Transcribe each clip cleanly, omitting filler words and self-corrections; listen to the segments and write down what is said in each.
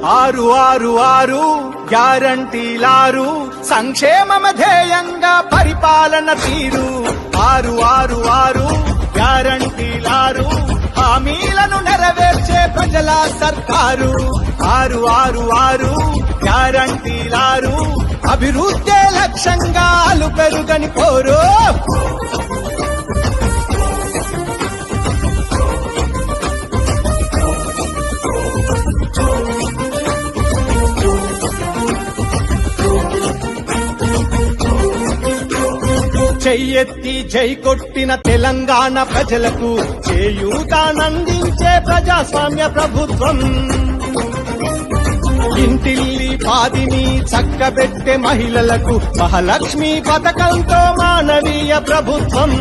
666 గ్యారంటీలారు సంక్షేమమ ధ్యేయంగా పరిపాలన తీరు 666 గ్యారంటీలారు హామీలను నెరవేర్చే ప్రజల సర్కారు 666 గ్యారంటీలారు అభివృద్ధి లక్ష్యంగా పెరుగని పోరు చెయ్యెత్తి జై కొట్టిన తెలంగాణ ప్రజలకు చేయూతానందించే ప్రజాస్వామ్య ప్రభుత్వం ఇంటిల్లి పాదిని చక్కబెట్టే మహిళలకు మహాలక్ష్మి పథకంతో మానవీయ ప్రభుత్వం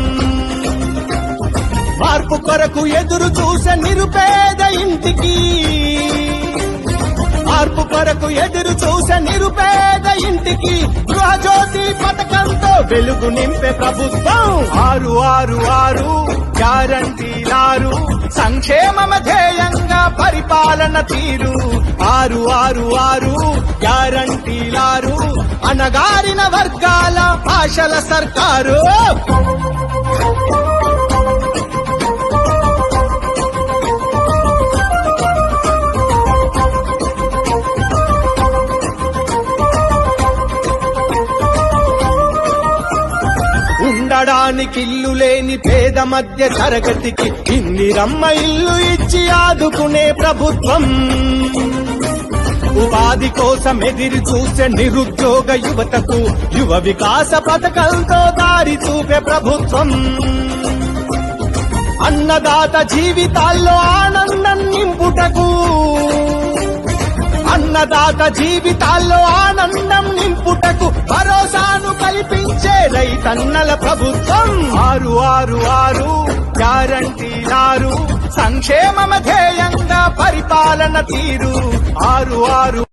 మార్పు కొరకు ఎదురు చూసే నిరుపేద ఇంటికి మార్పు కొరకు ఎదురు చూసే నిరుపేద ఇంటికి గృహజ్యోతి పథకంతో వెలుగు నింపే ప్రభుత్వం 666 గ్యారంటీలారు సంక్షేమమ ధ్యేయంగా పరిపాలన తీరు 666 గ్యారంటీలారు అణగారిన వర్గాల ఆశల సర్కారు ఉండడానికి ఇల్లు లేని పేద మధ్య తరగతికి ఇందిరమ్మ ఇల్లు ఇచ్చి ఆదుకునే ప్రభుత్వం ఉపాధి కోసం ఎదిరి చూసే నిరుద్యోగ యువతకు యువ వికాస పథకంతో దారి చూపే ప్రభుత్వం అన్నదాత జీవితాల్లో ఆనందం నింపుటకు అన్నదాత జీవితాల్లో ఆనందం నింపుటకు భరోసాను కల్పించే రైతన్నల ప్రభుత్వం 666 గ్యారంటీలారు సంక్షేమమ ధ్యేయంగా పరిపాలన తీరు 666